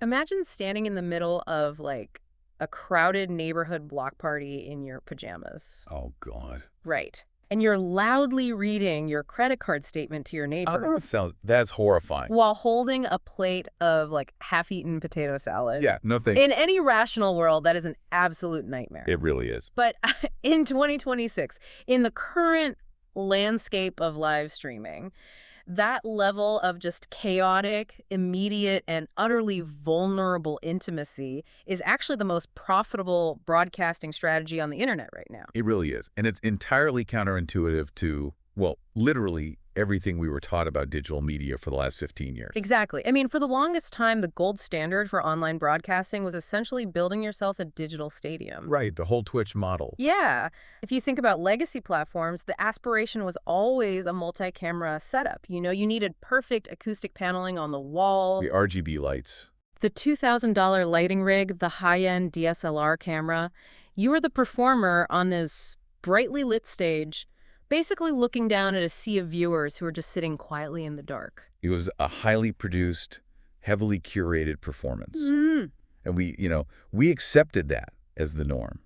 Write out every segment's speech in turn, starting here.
Imagine standing in the middle of like a crowded neighborhood block party in your pajamas. Oh, God. Right. And you're loudly reading your credit card statement to your neighbors That's horrifying. while holding a plate of like half-eaten potato salad. Yeah, no thank In any rational world, that is an absolute nightmare. It really is. But in 2026, in the current landscape of live streaming, that level of just chaotic, immediate, and utterly vulnerable intimacy is actually the most profitable broadcasting strategy on the internet right now. It really is. And it's entirely counterintuitive to, well, literally everything we were taught about digital media for the last 15 years. Exactly. I mean, for the longest time, the gold standard for online broadcasting was essentially building yourself a digital stadium. Right, the whole Twitch model. Yeah. If you think about legacy platforms, the aspiration was always a multi-camera setup. You know, you needed perfect acoustic paneling on the wall, The RGB lights. the $2,000 lighting rig, the high-end DSLR camera. You were the performer on this brightly lit stage, basically looking down at a sea of viewers who are just sitting quietly in the dark. It was a highly produced, heavily curated performance. Mm. And we accepted that as the norm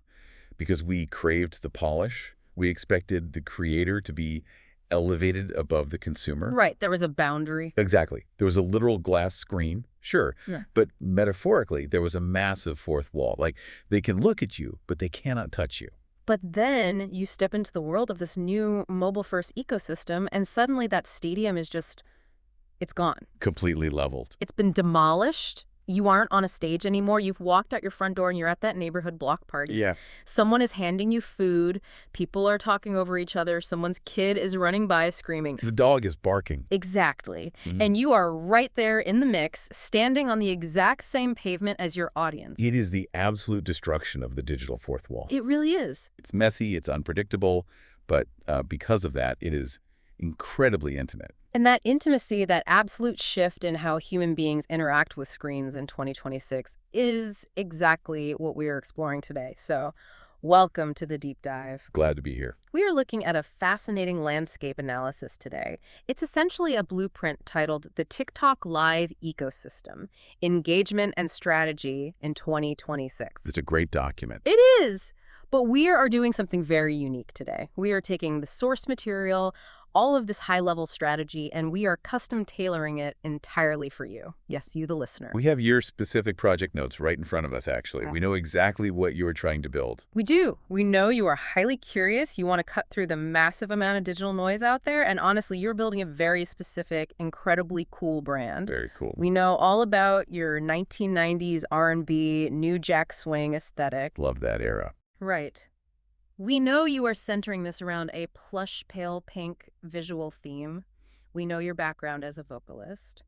because we craved the polish. We expected the creator to be elevated above the consumer. Right, there was a boundary. Exactly. There was a literal glass screen, sure. Yeah. But metaphorically, there was a massive fourth wall. Like, they can look at you, but they cannot touch you. But then you step into the world of this new mobile-first ecosystem, and suddenly that stadium is just, it's gone. Completely leveled. It's been demolished. You aren't on a stage anymore. You've walked out your front door and you're at that neighborhood block party. Yeah. Someone is handing you food. People are talking over each other. Someone's kid is running by screaming. The dog is barking. Exactly. Mhm. And you are right there in the mix, standing on the exact same pavement as your audience. It is the absolute destruction of the digital fourth wall. It really is. It's messy, it's unpredictable, but because of that, it is incredibly intimate. And that intimacy, that absolute shift in how human beings interact with screens in 2026 is exactly what we are exploring today. So welcome to the deep dive. Glad to be here. We are looking at a fascinating landscape analysis today. It's essentially a blueprint titled The TikTok Live Ecosystem, Engagement and Strategy in 2026. It's a great document. It is! But we are doing something very unique today. We are taking the source material, all of this high-level strategy, and we are custom tailoring it entirely for you. Yes, you, the listener. We have your specific project notes right in front of us, actually. We know exactly what you are trying to build. We do. We know you are highly curious. You want to cut through the massive amount of digital noise out there. And honestly, you're building a very specific, incredibly cool brand. Very cool. We know all about your 1990s R&B, New Jack Swing aesthetic. Love that era. Right. We know you are centering this around a plush pale pink visual theme. We know your background as a vocalist.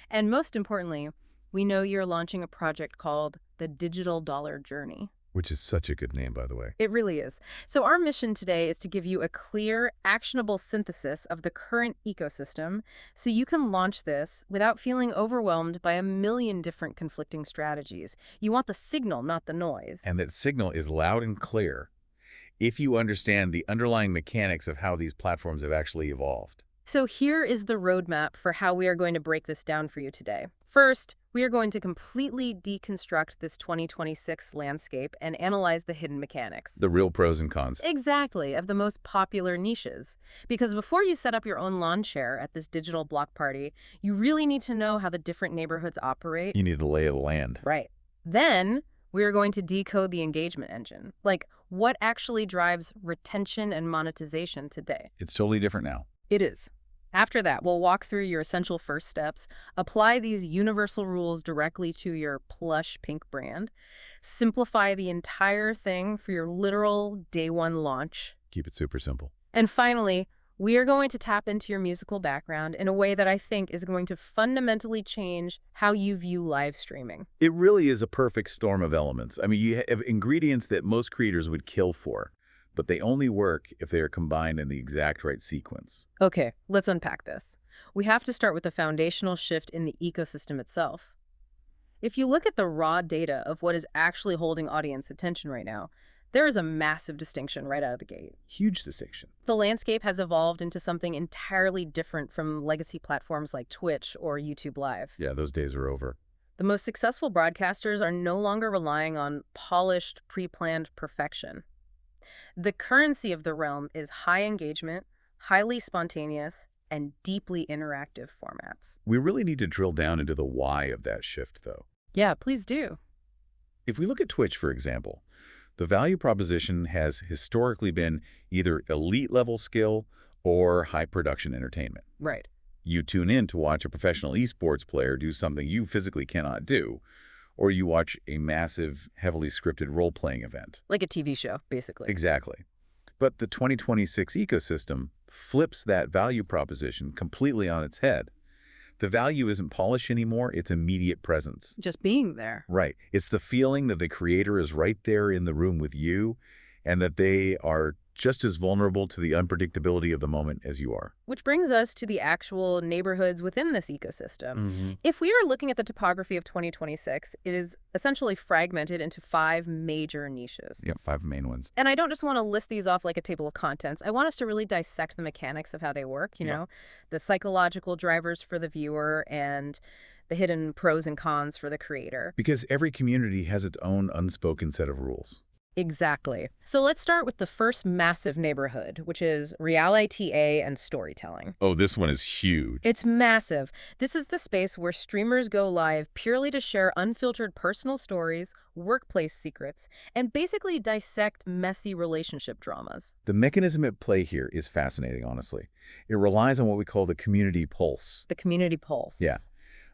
And most importantly, we know you're launching a project called The Digital Dollar Journey. Which is such a good name, by the way. It really is. So our mission today is to give you a clear, actionable synthesis of the current ecosystem so you can launch this without feeling overwhelmed by a million different conflicting strategies. You want the signal, not the noise. And that signal is loud and clear if you understand the underlying mechanics of how these platforms have actually evolved. So here is the roadmap for how we are going to break this down for you today. First, we are going to completely deconstruct this 2026 landscape and analyze the hidden mechanics. The real pros and cons. Exactly, of the most popular niches. Because before you set up your own lawn chair at this digital block party, you really need to know how the different neighborhoods operate. You need the lay of the land. Right. Then we are going to decode the engagement engine. Like, what actually drives retention and monetization today? It's totally different now. It is. After that, we'll walk through your essential first steps, apply these universal rules directly to your plush pink brand, simplify the entire thing for your literal day one launch. Keep it super simple. And finally, we are going to tap into your musical background in a way that I think is going to fundamentally change how you view live streaming. It really is a perfect storm of elements. I mean, you have ingredients that most creators would kill for, but they only work if they are combined in the exact right sequence. Okay, let's unpack this. We have to start with the foundational shift in the ecosystem itself. If you look at the raw data of what is actually holding audience attention right now, there is a massive distinction right out of the gate. Huge distinction. The landscape has evolved into something entirely different from legacy platforms like Twitch or YouTube Live. Yeah, those days are over. The most successful broadcasters are no longer relying on polished, pre-planned perfection. The currency of the realm is high engagement, highly spontaneous, and deeply interactive formats. We really need to drill down into the why of that shift, though. Yeah, please do. If we look at Twitch, for example, the value proposition has historically been either elite-level skill or high-production entertainment. Right. You tune in to watch a professional esports player do something you physically cannot do, or you watch a massive, heavily scripted role-playing event. Like a TV show, basically. Exactly. But the 2026 ecosystem flips that value proposition completely on its head. The value isn't polish anymore, it's immediate presence. Just being there. Right. It's the feeling that the creator is right there in the room with you and that they are just as vulnerable to the unpredictability of the moment as you are. Which brings us to the actual neighborhoods within this ecosystem. If we are looking at the topography of 2026, it is essentially fragmented into 5 major niches. Yeah, 5 main ones. And I don't just want to list these off like a table of contents. I want us to really dissect the mechanics of how they work, you know, the psychological drivers for the viewer and the hidden pros and cons for the creator. Because every community has its own unspoken set of rules. Exactly. So let's start with the first massive neighborhood, which is reality TA and storytelling. Oh, this one is huge. It's massive. This is the space where streamers go live purely to share unfiltered personal stories, workplace secrets, and basically dissect messy relationship dramas. The mechanism at play here is fascinating, honestly. It relies on what we call the community pulse. The community pulse. Yeah.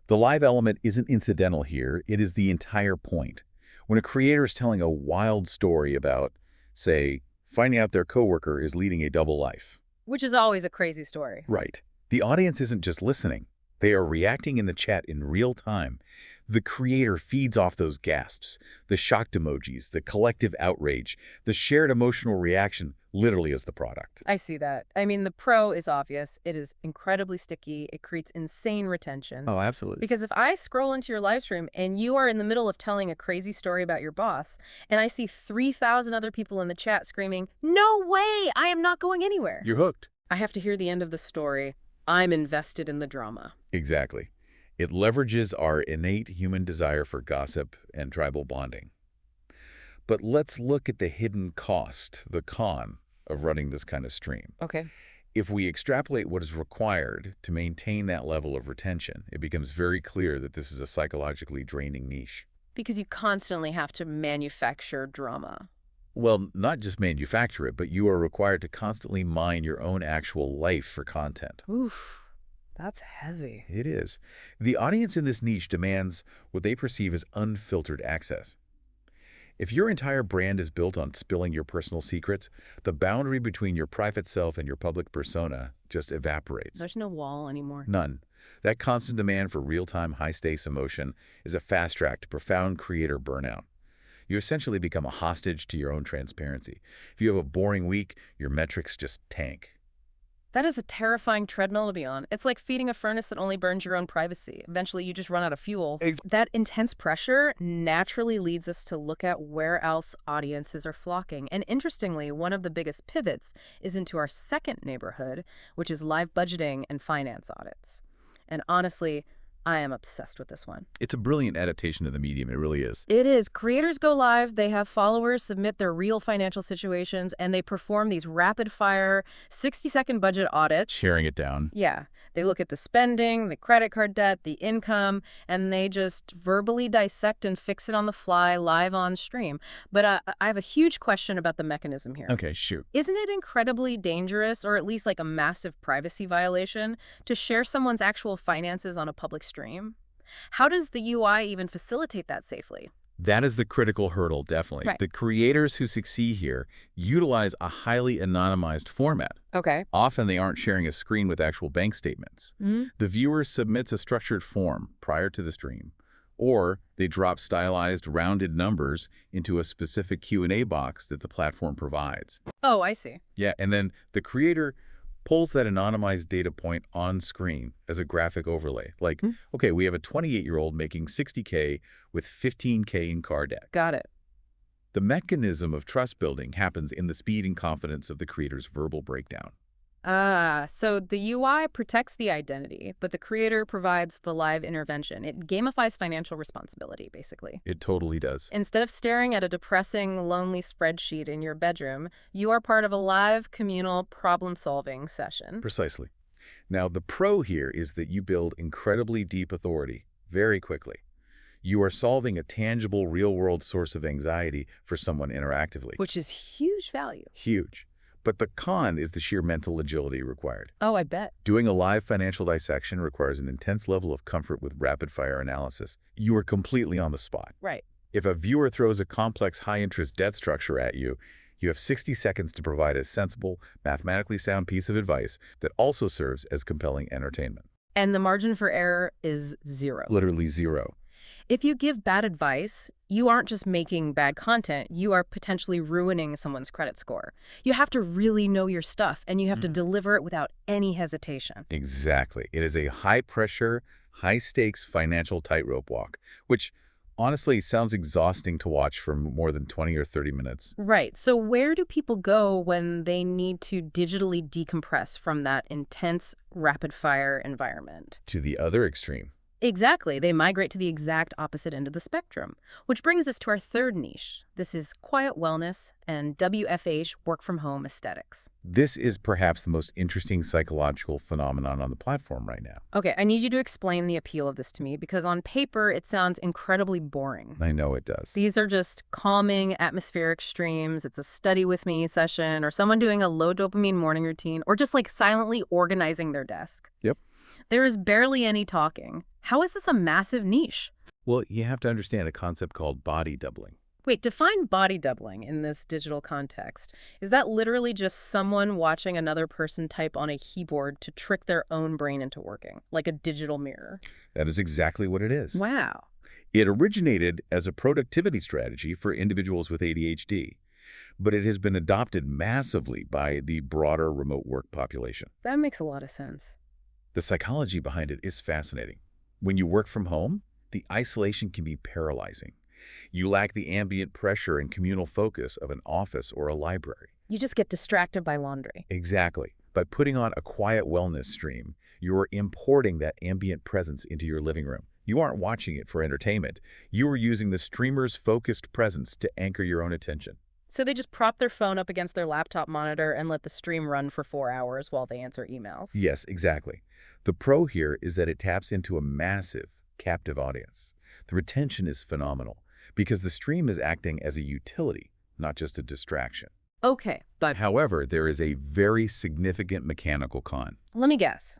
The live element isn't incidental here. It is the entire point. When a creator is telling a wild story about, say, finding out their coworker is leading a double life. Which is always a crazy story. Right. The audience isn't just listening. They are reacting in the chat in real time. The creator feeds off those gasps, the shocked emojis, the collective outrage, the shared emotional reaction literally is the product. I see that. I mean, the pro is obvious. It is incredibly sticky. It creates insane retention. Oh, absolutely. Because if I scroll into your live stream and you are in the middle of telling a crazy story about your boss, and I see 3,000 other people in the chat screaming, "No way! I am not going anywhere!" You're hooked. I have to hear the end of the story. I'm invested in the drama. Exactly. It leverages our innate human desire for gossip and tribal bonding. But let's look at the hidden cost, the con, of running this kind of stream. Okay. If we extrapolate what is required to maintain that level of retention, it becomes very clear that this is a psychologically draining niche. Because you constantly have to manufacture drama. Well, not just manufacture it, but you are required to constantly mine your own actual life for content. Oof. That's heavy. It is. The audience in this niche demands what they perceive as unfiltered access. If your entire brand is built on spilling your personal secrets, the boundary between your private self and your public persona just evaporates. There's no wall anymore. None. That constant demand for real-time, high-stakes emotion is a fast track to profound creator burnout. You essentially become a hostage to your own transparency. If you have a boring week, your metrics just tank. That is a terrifying treadmill to be on. It's like feeding a furnace that only burns your own privacy. Eventually, you just run out of fuel. That intense pressure naturally leads us to look at where else audiences are flocking. And interestingly, one of the biggest pivots is into our second neighborhood, which is live budgeting and finance audits. And honestly, I am obsessed with this one. It's a brilliant adaptation of the medium. It really is. It is. Creators go live, they have followers submit their real financial situations, and they perform these rapid-fire 60-second budget audits. Sharing it down. Yeah. They look at the spending, the credit card debt, the income, and they just verbally dissect and fix it on the fly live on stream. But I have a huge question about the mechanism here. Okay, shoot. Isn't it incredibly dangerous, or at least like a massive privacy violation, to share someone's actual finances on a public stream? How does the UI even facilitate that safely? That is the critical hurdle, definitely. Right. The creators who succeed here utilize a highly anonymized format. Okay. Often they aren't sharing a screen with actual bank statements. The viewer submits a structured form prior to the stream, or they drop stylized, rounded numbers into a specific Q&A box that the platform provides. Oh, I see. Yeah, and then the creator pulls that anonymized data point on screen as a graphic overlay. Like, okay, we have a 28-year-old making $60K with $15K in car debt. Got it. The mechanism of trust building happens in the speed and confidence of the creator's verbal breakdown. So the UI protects the identity, but the creator provides the live intervention. It gamifies financial responsibility, basically. It totally does. Instead of staring at a depressing, lonely spreadsheet in your bedroom, you are part of a live, communal, problem-solving session. Precisely. Now, the pro here is that you build incredibly deep authority very quickly. You are solving a tangible, real-world source of anxiety for someone interactively. Which is huge value. Huge. But the con is the sheer mental agility required. Oh, I bet. Doing a live financial dissection requires an intense level of comfort with rapid-fire analysis. You are completely on the spot. Right. If a viewer throws a complex high-interest debt structure at you, you have 60 seconds to provide a sensible, mathematically sound piece of advice that also serves as compelling entertainment. And the margin for error is zero. Literally zero. If you give bad advice, you aren't just making bad content, you are potentially ruining someone's credit score. You have to really know your stuff, and you have to deliver it without any hesitation. Exactly. It is a high-pressure, high-stakes financial tightrope walk, which honestly sounds exhausting to watch for more than 20 or 30 minutes. Right. So where do people go when they need to digitally decompress from that intense, rapid-fire environment? To the other extreme. Exactly. They migrate to the exact opposite end of the spectrum, which brings us to our third niche. This is quiet wellness and WFH, work-from-home aesthetics. This is perhaps the most interesting psychological phenomenon on the platform right now. Okay, I need you to explain the appeal of this to me because on paper it sounds incredibly boring. I know it does. These are just calming atmospheric streams. It's a study with me session or someone doing a low dopamine morning routine or just like silently organizing their desk. Yep. There is barely any talking. How is this a massive niche? Well, you have to understand a concept called body doubling. Wait, define body doubling in this digital context. Is that literally just someone watching another person type on a keyboard to trick their own brain into working, like a digital mirror? That is exactly what it is. Wow. It originated as a productivity strategy for individuals with ADHD, but it has been adopted massively by the broader remote work population. That makes a lot of sense. The psychology behind it is fascinating. When you work from home, the isolation can be paralyzing. You lack the ambient pressure and communal focus of an office or a library. You just get distracted by laundry. Exactly. By putting on a quiet wellness stream, you're importing that ambient presence into your living room. You aren't watching it for entertainment. You are using the streamer's focused presence to anchor your own attention. So they just prop their phone up against their laptop monitor and let the stream run for 4 hours while they answer emails. Yes, exactly. The pro here is that it taps into a massive, captive audience. The retention is phenomenal because the stream is acting as a utility, not just a distraction. Okay, but However, there is a very significant mechanical con. let me guess.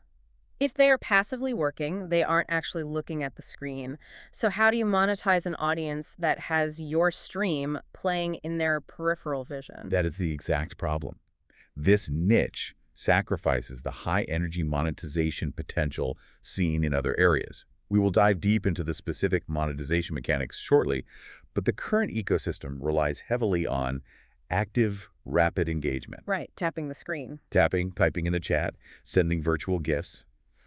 If they are passively working, they aren't actually looking at the screen. So how do you monetize an audience that has your stream playing in their peripheral vision? That is the exact problem. This niche sacrifices the high-energy monetization potential seen in other areas. We will dive deep into the specific monetization mechanics shortly, but the current ecosystem relies heavily on active, rapid engagement. Right, tapping the screen. Tapping, typing in the chat, sending virtual gifts.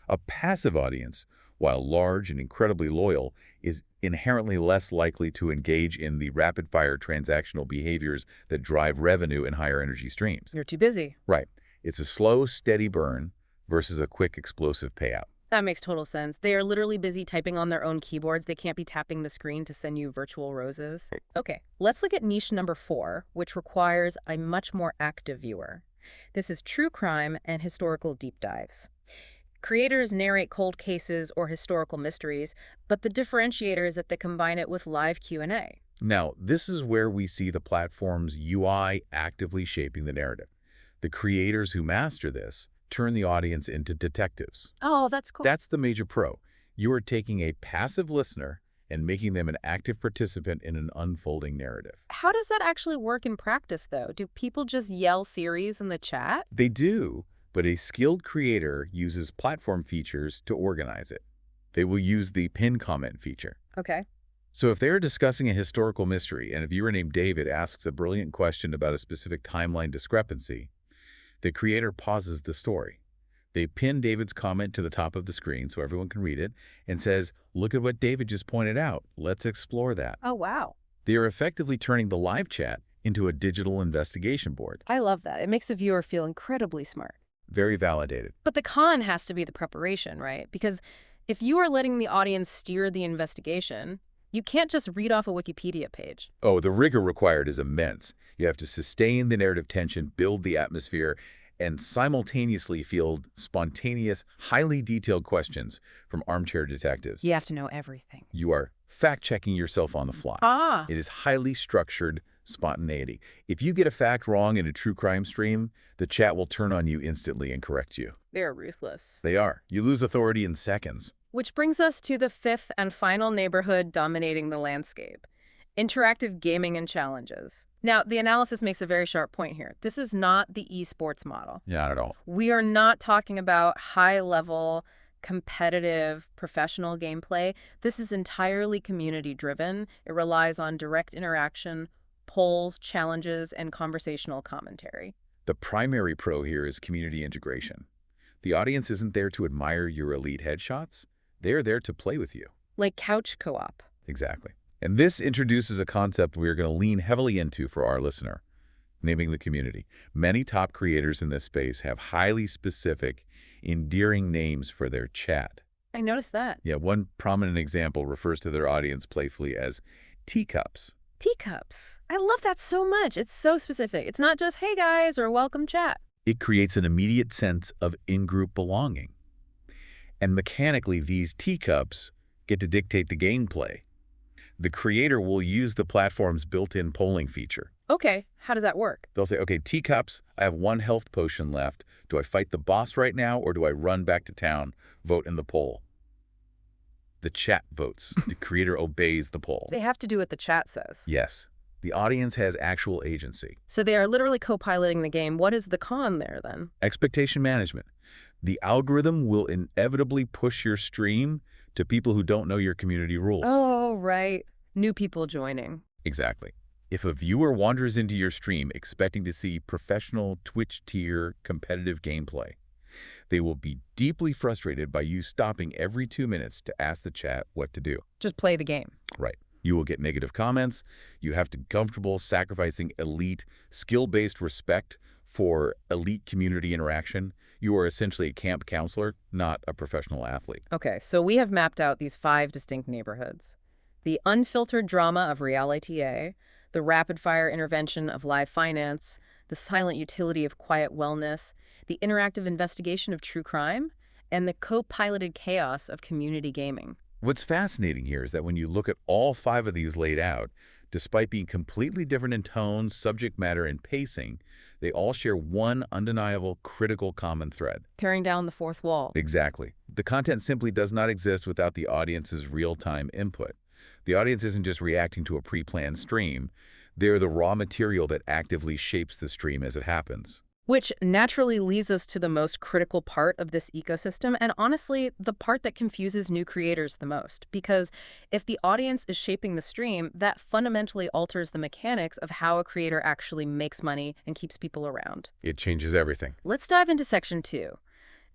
A passive audience, while large and incredibly loyal, is inherently less likely to engage in the rapid-fire transactional behaviors that drive revenue in higher energy streams. You're too busy. Right. It's a slow, steady burn versus a quick, explosive payout. That makes total sense. They are literally busy typing on their own keyboards. They can't be tapping the screen to send you virtual roses. Okay, let's look at niche number 4, which requires a much more active viewer. This is true crime and historical deep dives. Creators narrate cold cases or historical mysteries, but the differentiator is that they combine it with live Q&A. Now, this is where we see the platform's UI actively shaping the narrative. The creators who master this turn the audience into detectives. Oh, that's cool. That's the major pro. You are taking a passive listener and making them an active participant in an unfolding narrative. How does that actually work in practice, though? Do people just yell theories in the chat? They do, but a skilled creator uses platform features to organize it. They will use the pin comment feature. Okay. So if they are discussing a historical mystery and a viewer named David asks a brilliant question about a specific timeline discrepancy, the creator pauses the story. They pin David's comment to the top of the screen so everyone can read it and says, "Look at what David just pointed out. Let's explore that." Oh, wow. They are effectively turning the live chat into a digital investigation board. I love that. It makes the viewer feel incredibly smart. very validated. But the con has to be the preparation, right? Because if you are letting the audience steer the investigation, you can't just read off a Wikipedia page. Oh, the rigor required is immense. You have to sustain the narrative tension, build the atmosphere, and simultaneously field spontaneous, highly detailed questions from armchair detectives. You have to know everything. You are fact-checking yourself on the fly. Ah. It is highly structured spontaneity. If you get a fact wrong in a true crime stream, the chat will turn on you instantly and correct you. They're ruthless. They are. You lose authority in seconds. Which brings us to the fifth and final neighborhood dominating the landscape: interactive gaming and challenges. Now, the analysis makes a very sharp point here. This is not the esports model. Not at all. We are not talking about high-level, competitive, professional gameplay. This is entirely community-driven. It relies on direct interaction, polls, challenges, and conversational commentary. The primary pro here is community integration. The audience isn't there to admire your elite headshots. They're there to play with you. Like couch co-op. Exactly. And this introduces a concept we're going to lean heavily into for our listener, naming the community. Many top creators in this space have highly specific, endearing names for their chat. I noticed that. Yeah, one prominent example refers to their audience playfully as teacups. Teacups. I love that so much. It's so specific. It's not just, hey guys, or welcome chat. It creates an immediate sense of in-group belonging. And mechanically, these teacups get to dictate the gameplay. The creator will use the platform's built-in polling feature. Okay, how does that work? They'll say, okay, teacups, I have 1 health potion left. Do I fight the boss right now, or do I run back to town, vote in the poll? The chat votes. The creator obeys the poll. They have to do what the chat says. Yes. The audience has actual agency. So they are literally co-piloting the game. What is the con there, then? Expectation management. The algorithm will inevitably push your stream to people who don't know your community rules. Oh, right. New people joining. Exactly. If a viewer wanders into your stream expecting to see professional Twitch-tier competitive gameplay, they will be deeply frustrated by you stopping every 2 minutes to ask the chat what to do. Just play the game. Right. You will get negative comments. You have to be comfortable sacrificing elite, skill-based respect for elite community interaction. You are essentially a camp counselor, not a professional athlete. Okay, so we have mapped out these 5 distinct neighborhoods. The unfiltered drama of reality A, the rapid-fire intervention of live finance, the silent utility of quiet wellness, the interactive investigation of true crime, and the co-piloted chaos of community gaming. What's fascinating here is that when you look at all 5 of these laid out, despite being completely different in tone, subject matter, and pacing, they all share one undeniable, critical common thread. Tearing down the fourth wall. Exactly. The content simply does not exist without the audience's real-time input. The audience isn't just reacting to a pre-planned stream. They're the raw material that actively shapes the stream as it happens. Which naturally leads us to the most critical part of this ecosystem, and honestly, the part that confuses new creators the most. Because if the audience is shaping the stream, that fundamentally alters the mechanics of how a creator actually makes money and keeps people around. It changes everything. Let's dive into section 2,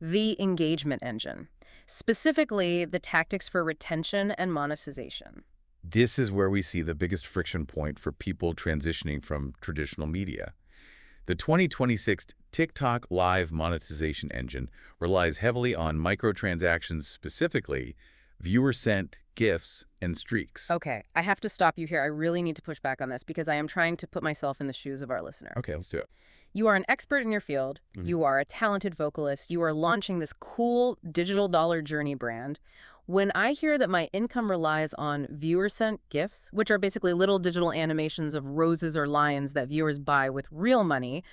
the engagement engine. Specifically, the tactics for retention and monetization. This is where we see the biggest friction point for people transitioning from traditional media. The 2026 TikTok Live monetization engine relies heavily on microtransactions, specifically viewer-sent GIFs and streaks. Okay, I have to stop you here. I really need to push back on this because I am trying to put myself in the shoes of our listener. Okay, let's do it. You are an expert in your field. You are a talented vocalist. You are launching this cool digital dollar journey brand. When I hear that my income relies on viewer-sent GIFs, which are basically little digital animations of roses or lions that viewers buy with real money,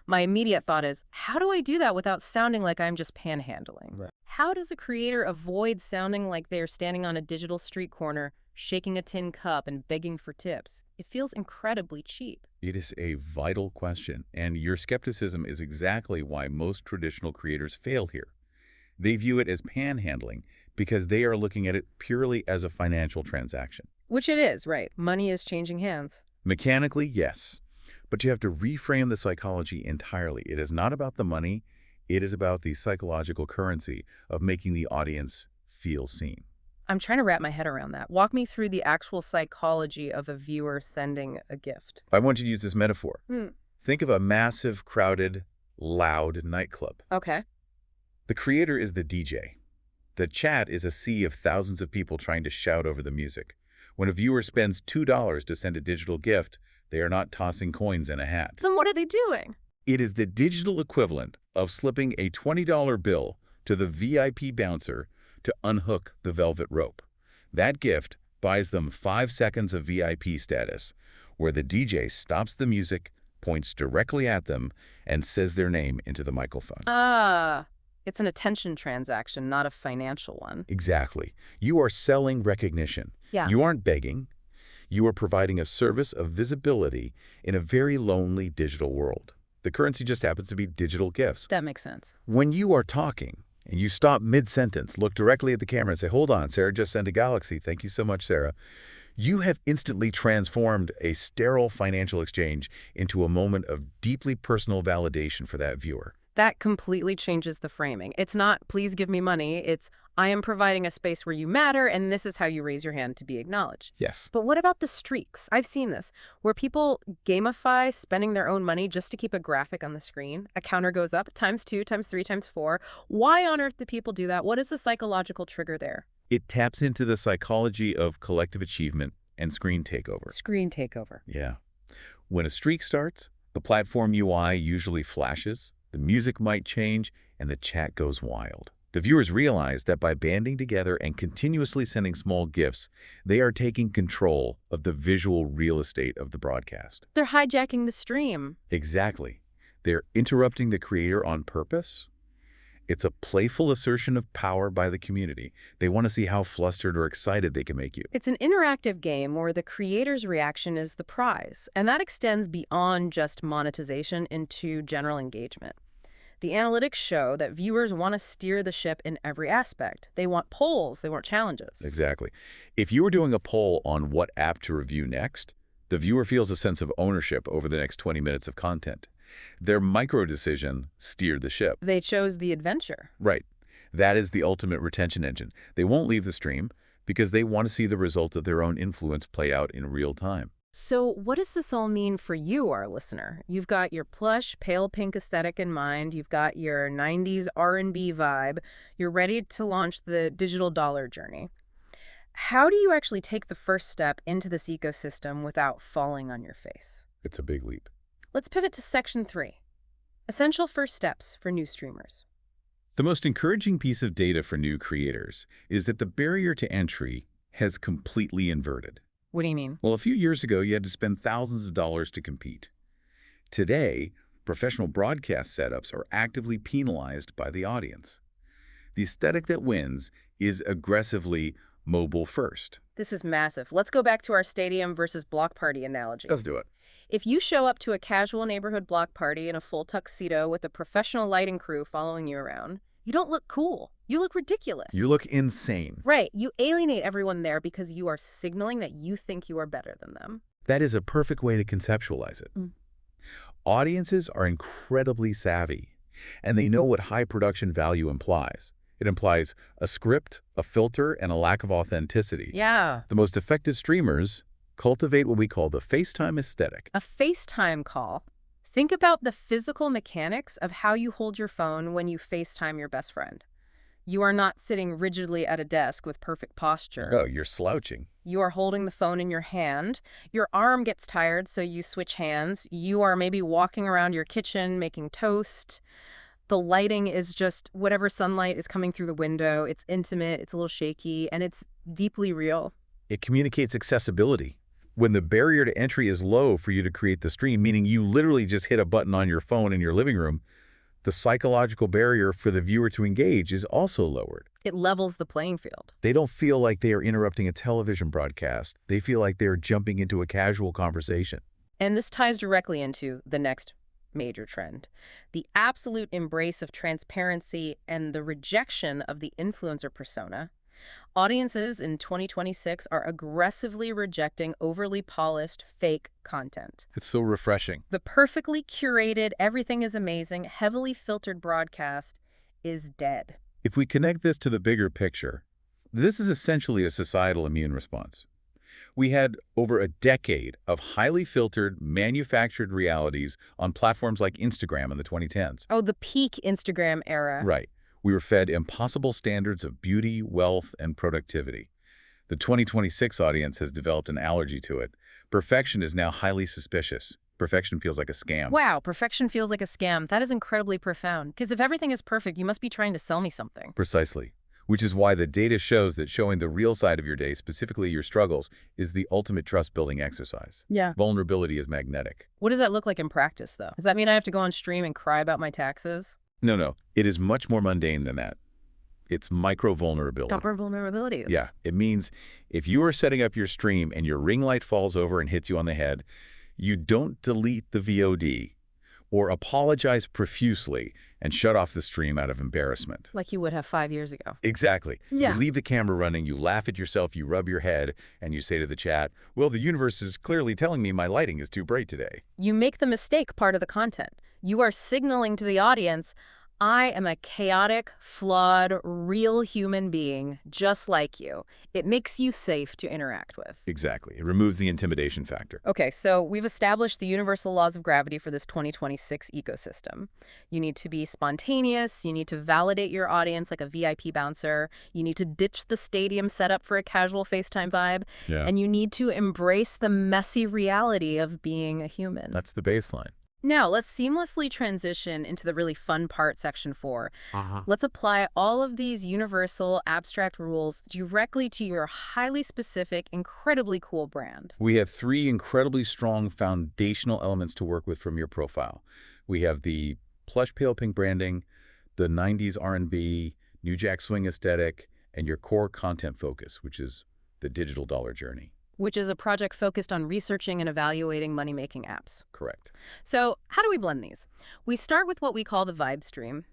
my immediate thought is, how do I do that without sounding like I'm just panhandling? Right. How does a creator avoid sounding like they're standing on a digital street corner, shaking a tin cup and begging for tips? It feels incredibly cheap. It is a vital question, and your skepticism is exactly why most traditional creators fail here. They view it as panhandling because they are looking at it purely as a financial transaction. Which it is, right? Money is changing hands. Mechanically, yes. But you have to reframe the psychology entirely. It is not about the money. It is about the psychological currency of making the audience feel seen. I'm trying to wrap my head around that. Walk me through the actual psychology of a viewer sending a gift. I want you to use this metaphor. Think of a massive, crowded loud nightclub. Okay. The creator is the DJ. The chat is a sea of thousands of people trying to shout over the music. When a viewer spends $2 to send a digital gift, they are not tossing coins in a hat. Then what are they doing? It is the digital equivalent of slipping a $20 bill to the VIP bouncer to unhook the velvet rope. That gift buys them 5 seconds of VIP status, where the DJ stops the music, points directly at them, and says their name into the microphone. It's an attention transaction, not a financial one. Exactly. You are selling recognition. Yeah. You aren't begging. You are providing a service of visibility in a very lonely digital world. The currency just happens to be digital gifts. That makes sense. When you are talking and you stop mid-sentence, look directly at the camera and say, "Hold on, Sarah just sent a galaxy. Thank you so much, Sarah." You have instantly transformed a sterile financial exchange into a moment of deeply personal validation for that viewer. That completely changes the framing. It's not, please give me money. It's, I am providing a space where you matter, and this is how you raise your hand to be acknowledged. Yes. But what about the streaks? I've seen this, where people gamify spending their own money just to keep a graphic on the screen. A counter goes up, ×2, ×3, ×4. Why on earth do people do that? What is the psychological trigger there? It taps into the psychology of collective achievement and screen takeover. Screen takeover. Yeah. When a streak starts, the platform UI usually flashes, the music might change, and the chat goes wild. The viewers realize that by banding together and continuously sending small gifts, they are taking control of the visual real estate of the broadcast. They're hijacking the stream. Exactly. They're interrupting the creator on purpose. It's a playful assertion of power by the community. They want to see how flustered or excited they can make you. It's an interactive game where the creator's reaction is the prize, and that extends beyond just monetization into general engagement. The analytics show that viewers want to steer the ship in every aspect. They want polls, they want challenges. Exactly. If you were doing a poll on what app to review next, the viewer feels a sense of ownership over the next 20 minutes of content. Their micro-decision steered the ship. They chose the adventure. Right. That is the ultimate retention engine. They won't leave the stream because they want to see the result of their own influence play out in real time. So what does this all mean for you, our listener? You've got your plush, pale pink aesthetic in mind. You've got your 90s R&B vibe. You're ready to launch the digital dollar journey. How do you actually take the first step into this ecosystem without falling on your face? It's a big leap. Let's pivot to Section 3. Essential first steps for new streamers. The most encouraging piece of data for new creators is that the barrier to entry has completely inverted. What do you mean? Well, a few years ago, you had to spend thousands of dollars to compete. Today, professional broadcast setups are actively penalized by the audience. The aesthetic that wins is aggressively mobile first. This is massive. Let's go back to our stadium versus block party analogy. Let's do it. If you show up to a casual neighborhood block party in a full tuxedo with a professional lighting crew following you around, you don't look cool. You look ridiculous. You look insane. Right. You alienate everyone there because you are signaling that you think you are better than them. That is a perfect way to conceptualize it. Audiences are incredibly savvy, and they know what high production value implies. It implies a script, a filter, and a lack of authenticity. Yeah. The most effective streamers cultivate what we call the FaceTime aesthetic. A FaceTime call. Think about the physical mechanics of how you hold your phone when you FaceTime your best friend. You are not sitting rigidly at a desk with perfect posture. Oh, you're slouching. You are holding the phone in your hand. Your arm gets tired, so you switch hands. You are maybe walking around your kitchen making toast. The lighting is just whatever sunlight is coming through the window. It's intimate, it's a little shaky, and it's deeply real. It communicates accessibility. When the barrier to entry is low for you to create the stream, meaning you literally just hit a button on your phone in your living room, the psychological barrier for the viewer to engage is also lowered. It levels the playing field. They don't feel like they are interrupting a television broadcast. They feel like they're jumping into a casual conversation. And this ties directly into the next major trend. The absolute embrace of transparency and the rejection of the influencer persona. Audiences in 2026 are aggressively rejecting overly polished, fake content. It's so refreshing. The perfectly curated, everything is amazing, heavily filtered broadcast is dead. If we connect this to the bigger picture, this is essentially a societal immune response. We had over a decade of highly filtered, manufactured realities on platforms like Instagram in the 2010s. Oh, the peak Instagram era. Right. We were fed impossible standards of beauty, wealth, and productivity. The 2026 audience has developed an allergy to it. Perfection is now highly suspicious. Perfection feels like a scam. Wow, perfection feels like a scam. That is incredibly profound. Because if everything is perfect, you must be trying to sell me something. Precisely. Which is why the data shows that showing the real side of your day, specifically your struggles, is the ultimate trust-building exercise. Yeah. Vulnerability is magnetic. What does that look like in practice, though? Does that mean I have to go on stream and cry about my taxes? No. It is much more mundane than that. It's micro-vulnerability. Dumper vulnerabilities. Yeah. It means if you are setting up your stream and your ring light falls over and hits you on the head, you don't delete the VOD or apologize profusely and shut off the stream out of embarrassment. Like you would have 5 years ago. Exactly. Yeah. You leave the camera running, you laugh at yourself, you rub your head, and you say to the chat, well, the universe is clearly telling me my lighting is too bright today. You make the mistake part of the content. You are signaling to the audience, I am a chaotic, flawed, real human being, just like you. It makes you safe to interact with. Exactly. It removes the intimidation factor. Okay, so we've established the universal laws of gravity for this 2026 ecosystem. You need to be spontaneous. You need to validate your audience like a VIP bouncer. You need to ditch the stadium setup for a casual FaceTime vibe. Yeah. And you need to embrace the messy reality of being a human. That's the baseline. Now, let's seamlessly transition into the really fun part, Section 4. Let's apply all of these universal abstract rules directly to your highly specific, incredibly cool brand. We have 3 incredibly strong foundational elements to work with from your profile. We have the plush pale pink branding, the 90s R&B, New Jack Swing aesthetic, and your core content focus, which is the digital dollar journey. Which is a project focused on researching and evaluating money-making apps. Correct. So how do we blend these? We start with what we call the vibe stream.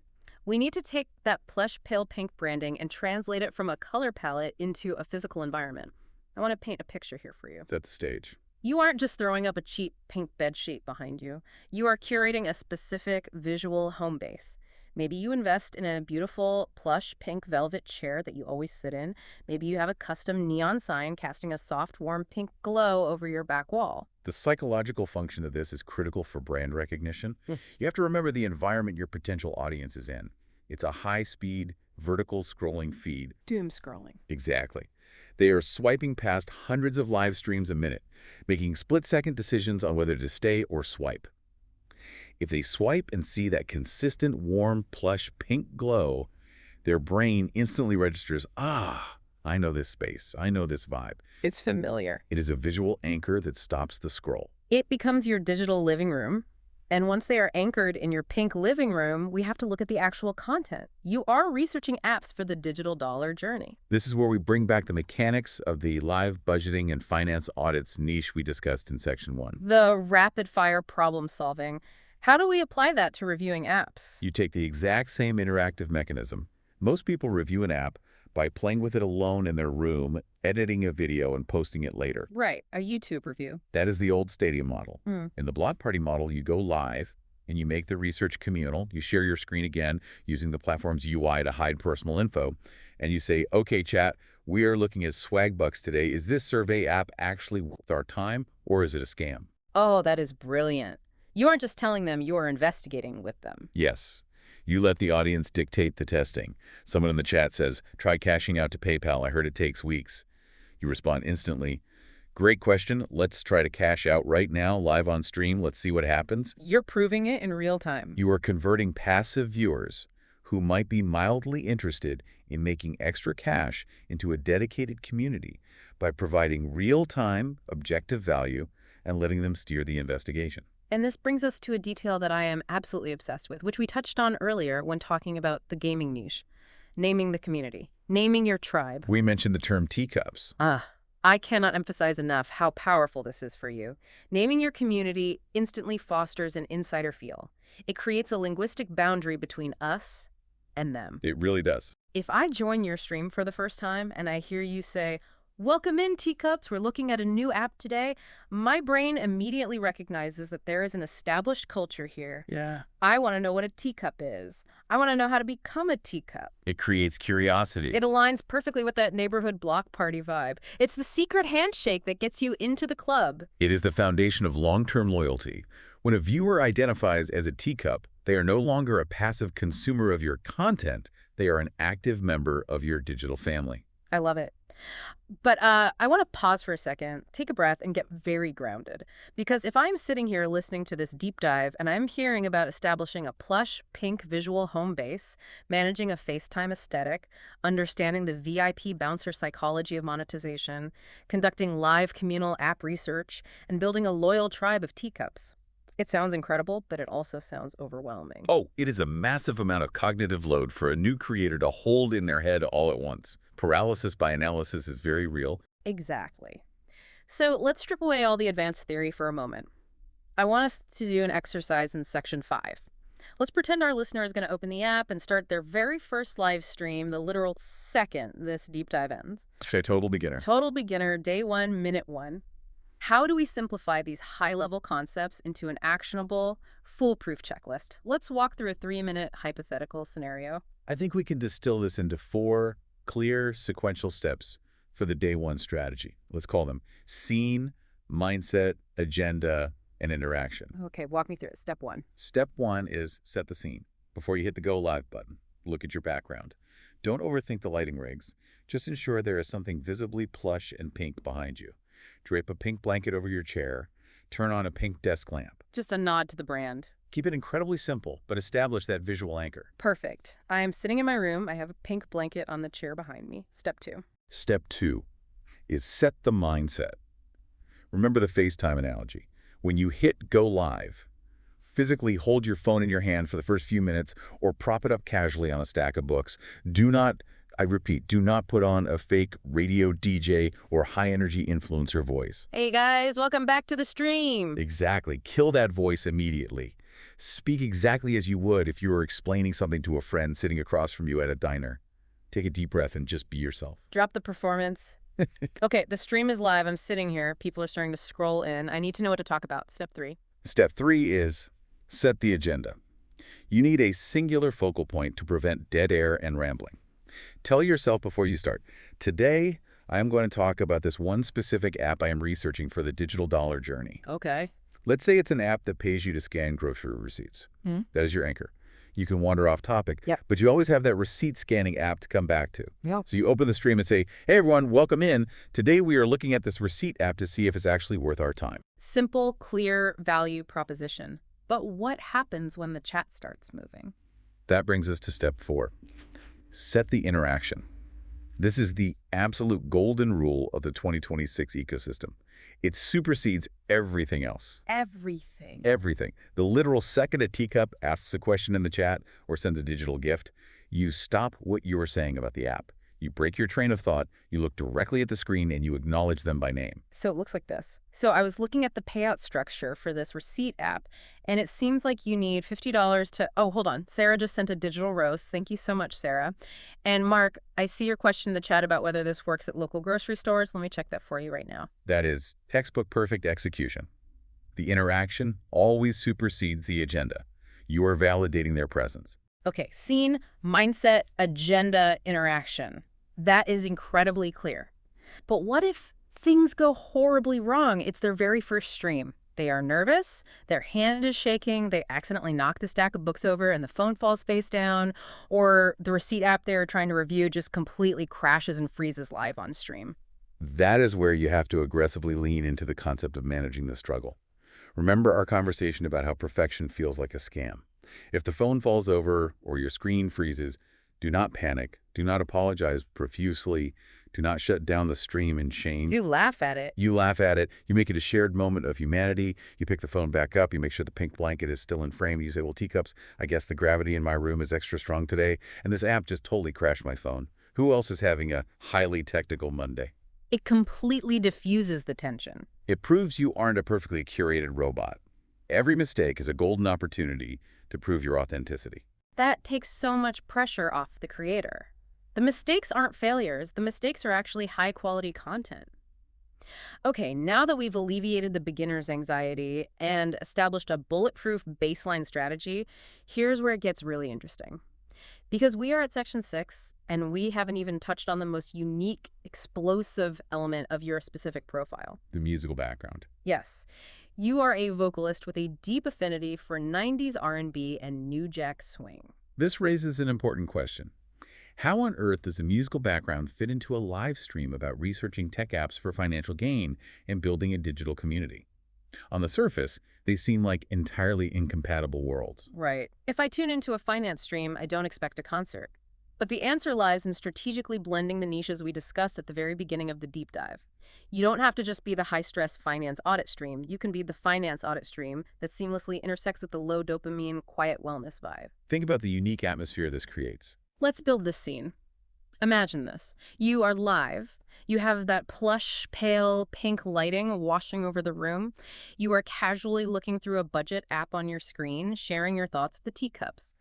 We need to take that plush pale pink branding and translate it from a color palette into a physical environment. I want to paint a picture here for you. Set the stage. You aren't just throwing up a cheap pink bed sheet behind you. You are curating a specific visual home base. Maybe you invest in a beautiful plush pink velvet chair that you always sit in. Maybe you have a custom neon sign casting a soft, warm pink glow over your back wall. The psychological function of this is critical for brand recognition. You have to remember the environment your potential audience is in. It's a high-speed, vertical scrolling feed. Doom scrolling. Exactly. They are swiping past hundreds of live streams a minute, making split-second decisions on whether to stay or swipe. If they swipe and see that consistent, warm, plush, pink glow, their brain instantly registers, ah, I know this space. I know this vibe. It's familiar. It is a visual anchor that stops the scroll. It becomes your digital living room. And once they are anchored in your pink living room, we have to look at the actual content. You are researching apps for the digital dollar journey. This is where we bring back the mechanics of the live budgeting and finance audits niche we discussed in Section 1. The rapid-fire problem solving. How do we apply that to reviewing apps? You take the exact same interactive mechanism. Most people review an app by playing with it alone in their room, editing a video, and posting it later. Right, a YouTube review. That is the old stadium model. Mm. In the Block Party model, you go live and you make the research communal. You share your screen again using the platform's UI to hide personal info. And you say, okay, chat, we are looking at Swagbucks today. Is this survey app actually worth our time, or is it a scam? Oh, that is brilliant. You aren't just telling them, you are investigating with them. Yes. You let the audience dictate the testing. Someone in the chat says, try cashing out to PayPal. I heard it takes weeks. You respond instantly, great question. Let's try to cash out right now, live on stream. Let's see what happens. You're proving it in real time. You are converting passive viewers who might be mildly interested in making extra cash into a dedicated community by providing real-time, objective value and letting them steer the investigation. And this brings us to a detail that I am absolutely obsessed with, which we touched on earlier when talking about the gaming niche. Naming the community. Naming your tribe. We mentioned the term teacups. I cannot emphasize enough how powerful this is for you. Naming your community instantly fosters an insider feel. It creates a linguistic boundary between us and them. It really does. If I join your stream for the first time and I hear you say, Welcome in, teacups. We're looking at a new app today. My brain immediately recognizes that there is an established culture here. Yeah. I want to know what a teacup is. I want to know how to become a teacup. It creates curiosity. It aligns perfectly with that neighborhood block party vibe. It's the secret handshake that gets you into the club. It is the foundation of long-term loyalty. When a viewer identifies as a teacup, they are no longer a passive consumer of your content. They are an active member of your digital family. I love it. But I want to pause for a second, take a breath, and get very grounded. Because if I'm sitting here listening to this deep dive and I'm hearing about establishing a plush, pink visual home base, managing a FaceTime aesthetic, understanding the VIP bouncer psychology of monetization, conducting live communal app research, and building a loyal tribe of teacups, it sounds incredible, but it also sounds overwhelming. Oh, it is a massive amount of cognitive load for a new creator to hold in their head all at once. Paralysis by analysis is very real. Exactly. So let's strip away all the advanced theory for a moment. I want us to do an exercise in section 5. Let's pretend our listener is going to open the app and start their very first live stream the literal second this deep dive ends. Say total beginner. Total beginner, day 1, minute 1. How do we simplify these high-level concepts into an actionable, foolproof checklist? Let's walk through a 3-minute hypothetical scenario. I think we can distill this into 4 clear sequential steps for the day 1 strategy. Let's call them scene, mindset, agenda, and interaction. Okay, walk me through it. Step 1. Step 1 is set the scene. Before you hit the go live button, look at your background. Don't overthink the lighting rigs. Just ensure there is something visibly plush and pink behind you. Drape a pink blanket over your chair. Turn on a pink desk lamp. Just a nod to the brand. Keep it incredibly simple, but establish that visual anchor. Perfect. I am sitting in my room. I have a pink blanket on the chair behind me. Step 2. Step 2 is set the mindset. Remember the FaceTime analogy. When you hit go live, physically hold your phone in your hand for the first few minutes or prop it up casually on a stack of books. I repeat, do not put on a fake radio DJ or high-energy influencer voice. Hey guys, welcome back to the stream. Exactly. Kill that voice immediately. Speak exactly as you would if you were explaining something to a friend sitting across from you at a diner. Take a deep breath and just be yourself. Drop the performance. Okay, the stream is live. I'm sitting here. People are starting to scroll in. I need to know what to talk about. Step 3. Step 3 is set the agenda. You need a singular focal point to prevent dead air and rambling. Tell yourself before you start, today I am going to talk about this one specific app I am researching for the digital dollar journey. Okay. Let's say it's an app that pays you to scan grocery receipts. That is your anchor. You can wander off topic, but you always have that receipt scanning app to come back to. So you open the stream and say, hey everyone, welcome in. Today we are looking at this receipt app to see if it's actually worth our time. Simple, clear value proposition. But what happens when the chat starts moving? That brings us to step 4. Set the interaction. This is the absolute golden rule of the 2026 ecosystem. It supersedes everything else. Everything. Everything. The literal second a teacup asks a question in the chat or sends a digital gift, you stop what you are saying about the app. You break your train of thought, you look directly at the screen, and you acknowledge them by name. So it looks like this. So I was looking at the payout structure for this receipt app, and it seems like you need $50 to... Oh, hold on. Sarah just sent a digital roast. Thank you so much, Sarah. And Mark, I see your question in the chat about whether this works at local grocery stores. Let me check that for you right now. That is textbook perfect execution. The interaction always supersedes the agenda. You are validating their presence. Okay, scene, mindset, agenda, interaction. That is incredibly clear. But what if things go horribly wrong? It's their very first stream. They are nervous, their hand is shaking, they accidentally knock the stack of books over and the phone falls face down, or the receipt app they're trying to review just completely crashes and freezes live on stream. That is where you have to aggressively lean into the concept of managing the struggle. Remember our conversation about how perfection feels like a scam. If the phone falls over or your screen freezes, do not panic. Do not apologize profusely. Do not shut down the stream in shame. You laugh at it. You laugh at it. You make it a shared moment of humanity. You pick the phone back up. You make sure the pink blanket is still in frame. You say, well, teacups, I guess the gravity in my room is extra strong today. And this app just totally crashed my phone. Who else is having a highly technical Monday? It completely diffuses the tension. It proves you aren't a perfectly curated robot. Every mistake is a golden opportunity to prove your authenticity. That takes so much pressure off the creator. The mistakes aren't failures. The mistakes are actually high-quality content. Okay, now that we've alleviated the beginner's anxiety and established a bulletproof baseline strategy, here's where it gets really interesting. Because we are at section 6, and we haven't even touched on the most unique, explosive element of your specific profile. The musical background. Yes, you are a vocalist with a deep affinity for 90s R&B and New Jack Swing. This raises an important question. How on earth does a musical background fit into a live stream about researching tech apps for financial gain and building a digital community? On the surface, they seem like entirely incompatible worlds. Right. If I tune into a finance stream, I don't expect a concert. But the answer lies in strategically blending the niches we discussed at the very beginning of the deep dive. You don't have to just be the high-stress finance audit stream. You can be the finance audit stream that seamlessly intersects with the low dopamine, quiet wellness vibe. Think about the unique atmosphere this creates. Let's build this scene. Imagine this. You are live. You have that plush, pale, pink lighting washing over the room. You are casually looking through a budget app on your screen, sharing your thoughts with the teacups.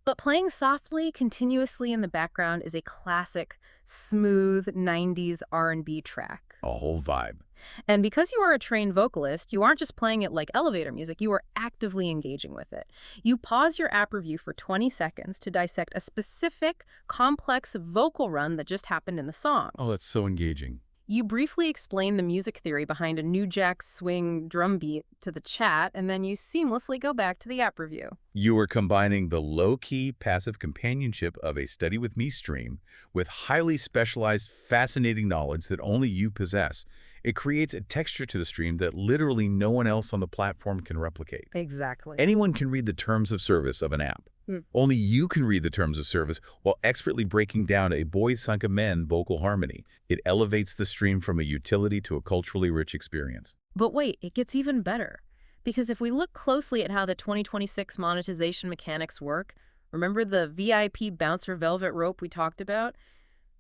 But playing softly, continuously in the background is a classic, smooth 90s R&B track. A whole vibe. And because you are a trained vocalist, you aren't just playing it like elevator music, you are actively engaging with it. You pause your app review for 20 seconds to dissect a specific, complex vocal run that just happened in the song. Oh, that's so engaging. You briefly explain the music theory behind a New Jack Swing drum beat to the chat, and then you seamlessly go back to the app review. You are combining the low-key, passive companionship of a Study With Me stream with highly specialized, fascinating knowledge that only you possess. It creates a texture to the stream that literally no one else on the platform can replicate. Exactly. Anyone can read the terms of service of an app. Only you can read the terms of service while expertly breaking down a Boys Sunk of Men vocal harmony. It elevates the stream from a utility to a culturally rich experience. But wait, it gets even better. Because if we look closely at how the 2026 monetization mechanics work, remember the VIP bouncer velvet rope we talked about?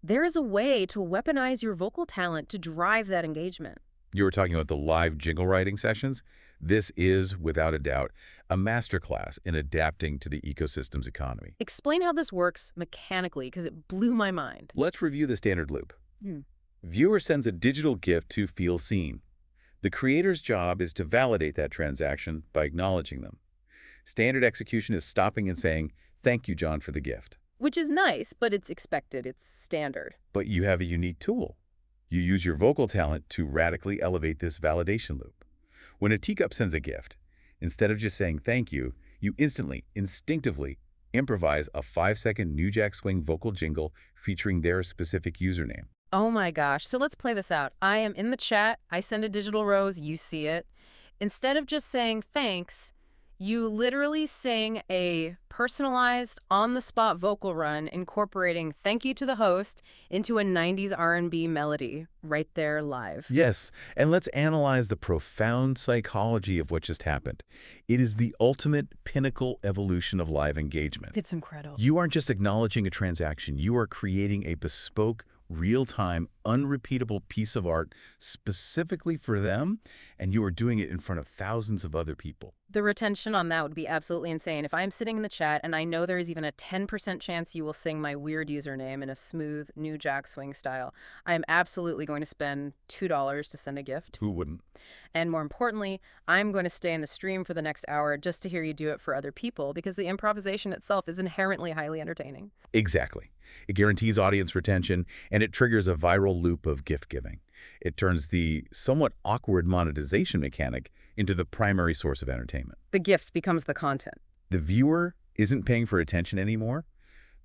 There is a way to weaponize your vocal talent to drive that engagement. You were talking about the live jingle writing sessions? This is, without a doubt, a masterclass in adapting to the ecosystem's economy. Explain how this works mechanically, because it blew my mind. Let's review the standard loop. Viewer sends a digital gift to feel seen. The creator's job is to validate that transaction by acknowledging them. Standard execution is stopping and saying, "Thank you, John, for the gift." Which is nice, but it's expected. It's standard. But you have a unique tool. You use your vocal talent to radically elevate this validation loop. When a teacup sends a gift, instead of just saying thank you, you instantly, instinctively improvise a 5-second New Jack Swing vocal jingle featuring their specific username. Oh my gosh. So let's play this out. I am in the chat. I send a digital rose. You see it. Instead of just saying thanks, you literally sing a personalized, on-the-spot vocal run incorporating "thank you" to the host into a 90s R&B melody right there live. Yes, and let's analyze the profound psychology of what just happened. It is the ultimate pinnacle evolution of live engagement. It's incredible. You aren't just acknowledging a transaction. You are creating a bespoke, real-time, unrepeatable piece of art specifically for them, and you are doing it in front of thousands of other people. The retention on that would be absolutely insane. If I'm sitting in the chat and I know there is even a 10% chance you will sing my weird username in a smooth New Jack Swing style, I am absolutely going to spend $2 to send a gift. Who wouldn't? And more importantly, I'm going to stay in the stream for the next hour just to hear you do it for other people, because the improvisation itself is inherently highly entertaining. Exactly. It guarantees audience retention, and it triggers a viral loop of gift giving. It turns the somewhat awkward monetization mechanic into the primary source of entertainment. The gifts becomes the content. The viewer isn't paying for attention anymore.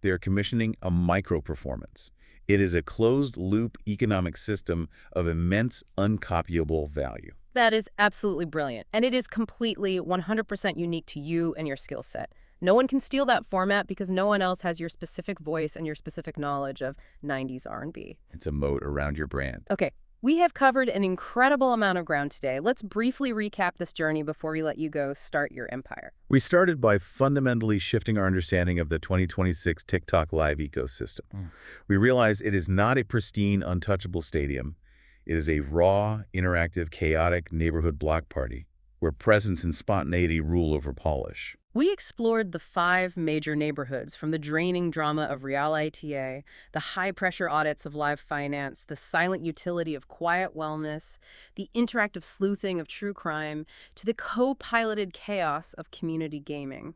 They are commissioning a micro-performance. It is a closed-loop economic system of immense, uncopyable value. That is absolutely brilliant, and it is completely 100% unique to you and your skill set. No one can steal that format because no one else has your specific voice and your specific knowledge of 90s R&B. It's a moat around your brand. Okay, we have covered an incredible amount of ground today. Let's briefly recap this journey before we let you go start your empire. We started by fundamentally shifting our understanding of the 2026 TikTok Live ecosystem. We realized it is not a pristine, untouchable stadium. It is a raw, interactive, chaotic neighborhood block party where presence and spontaneity rule over polish. We explored the 5 major neighborhoods, from the draining drama of Real ITA, the high-pressure audits of live finance, the silent utility of quiet wellness, the interactive sleuthing of true crime, to the co-piloted chaos of community gaming.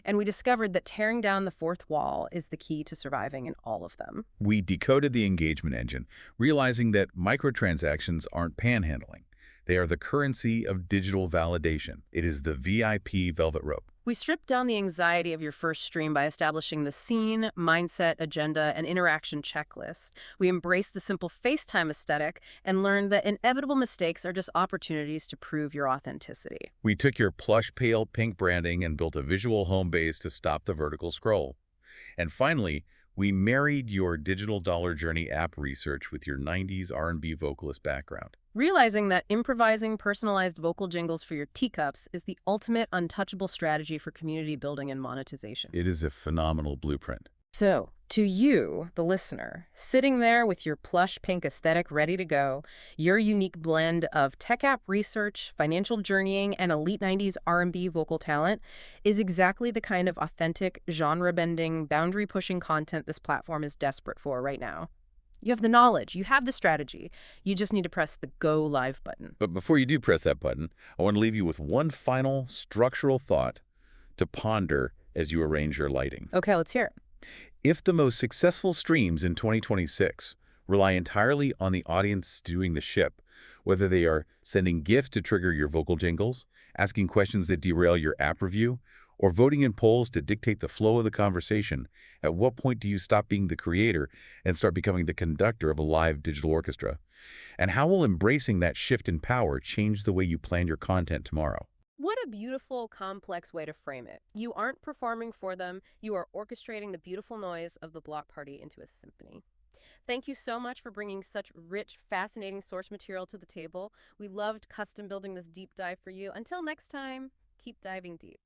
And we discovered that tearing down the fourth wall is the key to surviving in all of them. We decoded the engagement engine, realizing that microtransactions aren't panhandling. They are the currency of digital validation. It is the VIP velvet rope. We stripped down the anxiety of your first stream by establishing the scene, mindset, agenda, and interaction checklist. We embraced the simple FaceTime aesthetic and learned that inevitable mistakes are just opportunities to prove your authenticity. We took your plush pale pink branding and built a visual home base to stop the vertical scroll. And finally, we married your digital dollar journey app research with your 90s R&B vocalist background. Realizing that improvising personalized vocal jingles for your teacups is the ultimate untouchable strategy for community building and monetization. It is a phenomenal blueprint. So, to you, the listener, sitting there with your plush pink aesthetic ready to go, your unique blend of tech app research, financial journeying, and elite 90s R&B vocal talent is exactly the kind of authentic, genre-bending, boundary-pushing content this platform is desperate for right now. You have the knowledge, you have the strategy, you just need to press the Go Live button. But before you do press that button, I want to leave you with one final structural thought to ponder as you arrange your lighting. Okay, let's hear it. If the most successful streams in 2026 rely entirely on the audience doing the ship, whether they are sending gifts to trigger your vocal jingles, asking questions that derail your app review, or voting in polls to dictate the flow of the conversation, at what point do you stop being the creator and start becoming the conductor of a live digital orchestra? And how will embracing that shift in power change the way you plan your content tomorrow? What a beautiful, complex way to frame it. You aren't performing for them, you are orchestrating the beautiful noise of the block party into a symphony. Thank you so much for bringing such rich, fascinating source material to the table. We loved custom building this deep dive for you. Until next time, keep diving deep.